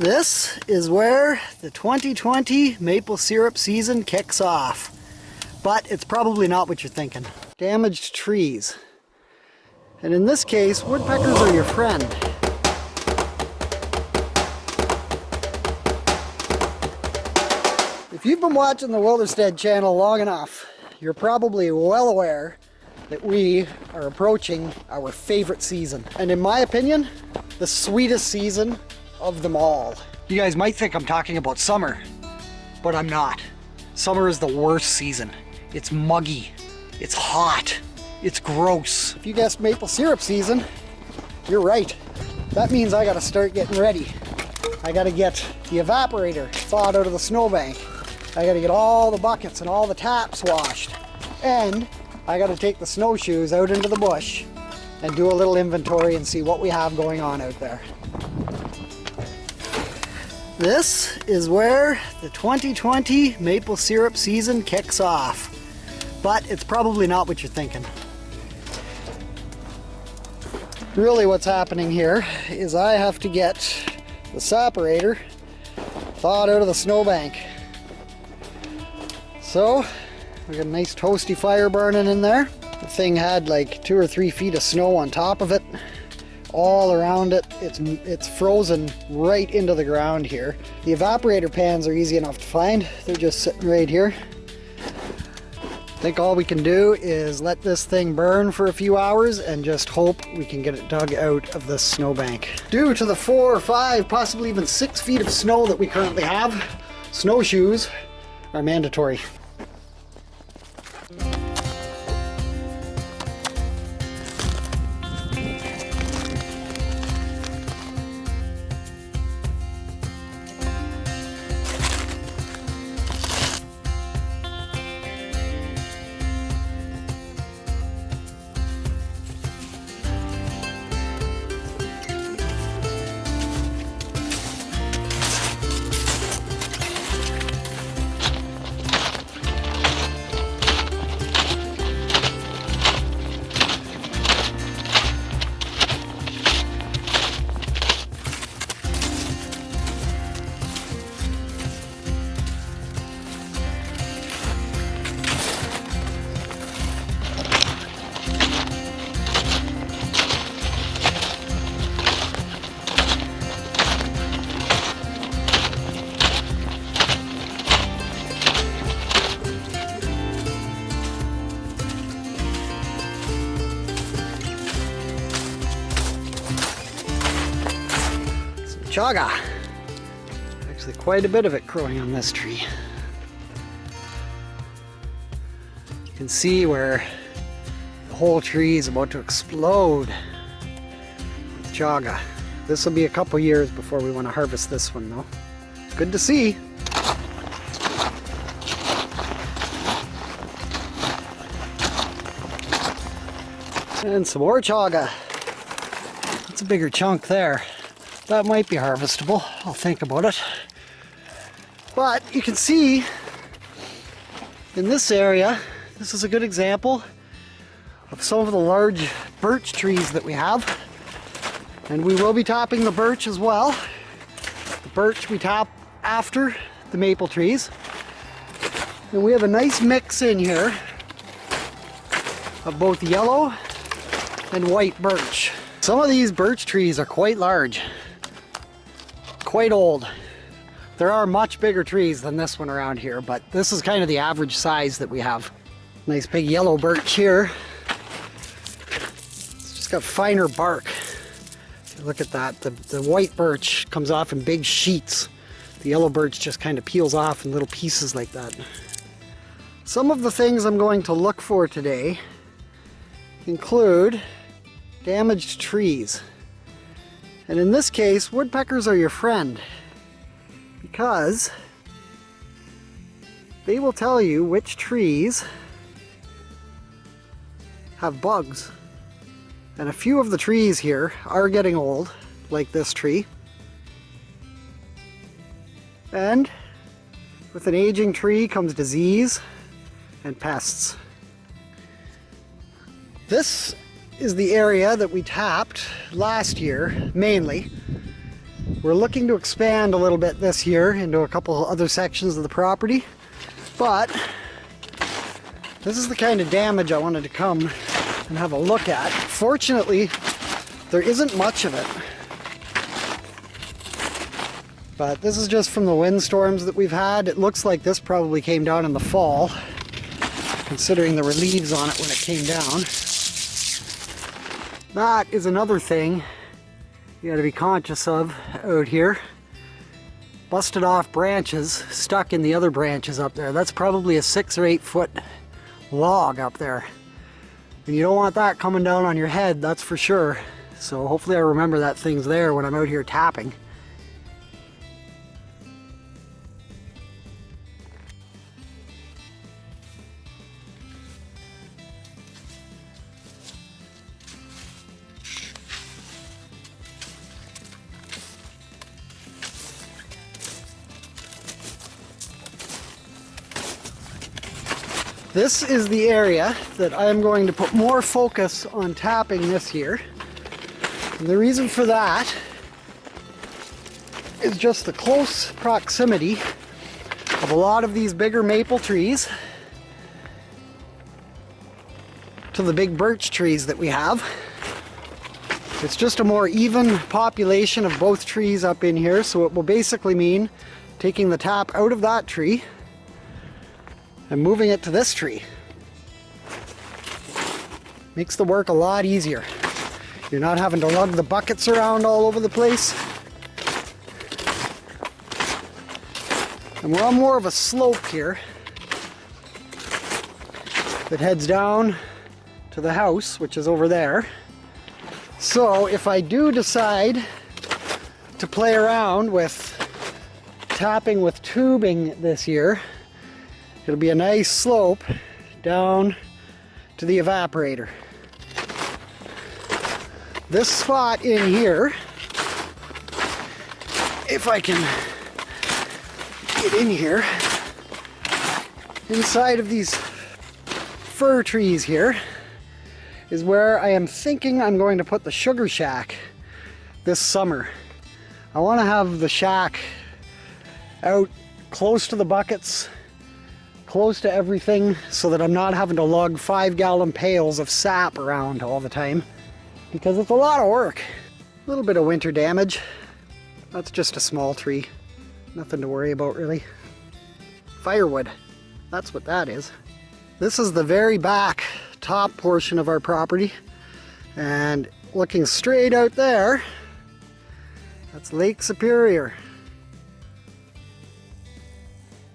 This is where the 2020 maple syrup season kicks off. But it's probably not what you're thinking. Damaged trees. And in this case, woodpeckers are your friend. If you've been watching the Wilderstead channel long enough, you're probably well aware that we are approaching our favorite season. And in my opinion, the sweetest season of them all. You guys might think I'm talking about summer, but I'm not. Summer is the worst season. It's muggy, it's hot, it's gross. If you guessed maple syrup season, you're right. That means I gotta start getting ready. I gotta get the evaporator thawed out of the snowbank. I gotta get all the buckets and all the taps washed. And I gotta take the snowshoes out into the bush and do a little inventory and see what we have going on out there. This is where the 2020 maple syrup season kicks off. But it's probably not what you're thinking. Really what's happening here is I have to get the separator thawed out of the snowbank. So we got a nice toasty fire burning in there. The thing had like 2 or 3 feet of snow on top of it. All around it, it's frozen right into the ground here. The evaporator pans are easy enough to find. They're just sitting right here. I think all we can do is let this thing burn for a few hours and just hope we can get it dug out of this snowbank. Due to the 4 or 5, possibly even 6 feet of snow that we currently have, snowshoes are mandatory. Chaga. Actually quite a bit of it growing on this tree. You can see where the whole tree is about to explode with chaga. This will be a couple years before we want to harvest this one though. Good to see. And some more chaga. That's a bigger chunk there. That might be harvestable. I'll think about it. But you can see in this area, this is a good example of some of the large birch trees that we have. And we will be topping the birch as well. The birch we top after the maple trees. And we have a nice mix in here of both yellow and white birch. Some of these birch trees are quite large. Quite old. There are much bigger trees than this one around here, but this is kind of the average size that we have. Nice big yellow birch here. It's just got finer bark. Look at that. The white birch comes off in big sheets. The yellow birch just kind of peels off in little pieces like that. Some of the things I'm going to look for today include damaged trees. And in this case, woodpeckers are your friend because they will tell you which trees have bugs. And a few of the trees here are getting old, like this tree. And with an aging tree comes disease and pests. This is the area that we tapped last year, mainly. We're looking to expand a little bit this year into a couple other sections of the property, but this is the kind of damage I wanted to come and have a look at. Fortunately, there isn't much of it, but this is just from the windstorms that we've had. It looks like this probably came down in the fall, considering there were leaves on it when it came down. That is another thing you got to be conscious of out here. Busted off branches stuck in the other branches up there. That's probably a 6 or 8 foot log up there. And you don't want that coming down on your head, that's for sure. So hopefully I remember that thing's there when I'm out here tapping. This is the area that I'm going to put more focus on tapping this year. And the reason for that is just the close proximity of a lot of these bigger maple trees to the big birch trees that we have. It's just a more even population of both trees up in here, so it will basically mean taking the tap out of that tree and moving it to this tree. Makes the work a lot easier. You're not having to lug the buckets around all over the place. And we're on more of a slope here that heads down to the house, which is over there. So if I do decide to play around with tapping with tubing this year, it'll be a nice slope down to the evaporator. This spot in here, if I can get in here, inside of these fir trees here, is where I am thinking I'm going to put the sugar shack this summer. I want to have the shack out close to the buckets, close to everything, so that I'm not having to lug 5-gallon pails of sap around all the time, because it's a lot of work. A little bit of winter damage. That's just a small tree. Nothing to worry about really. Firewood, that's what that is. This is the very back top portion of our property, and looking straight out there, that's Lake Superior.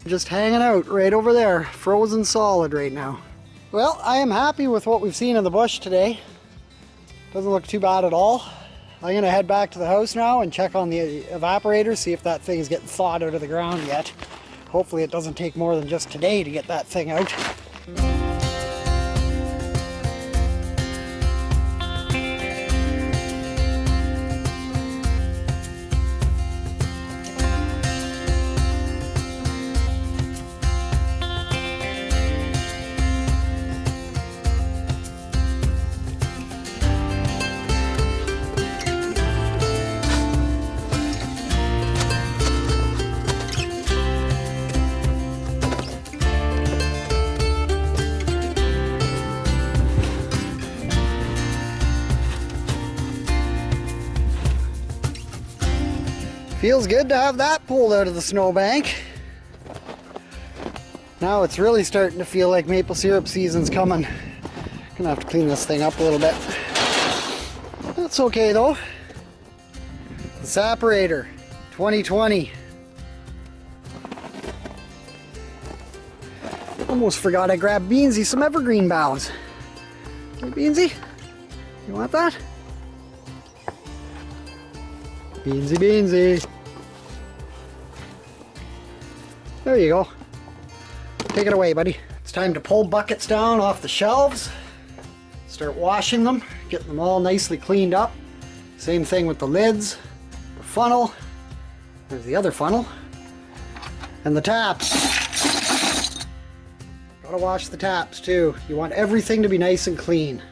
Just hanging out right over there, frozen solid right now. Well, I am happy with what we've seen in the bush today. Doesn't look too bad at all. I'm gonna head back to the house now and check on the evaporator, see if that thing is getting thawed out of the ground yet. Hopefully it doesn't take more than just today to get that thing out. Feels good to have that pulled out of the snowbank. Now it's really starting to feel like maple syrup season's coming. Gonna have to clean this thing up a little bit. That's okay though. The Evaporator 2020. Almost forgot I grabbed Beansy some evergreen boughs. Hey Beansy, you want that? Beansy, Beansy. There you go. Take it away, buddy. It's time to pull buckets down off the shelves, start washing them, getting them all nicely cleaned up. Same thing with the lids, the funnel, there's the other funnel, and the taps. Gotta wash the taps too. You want everything to be nice and clean.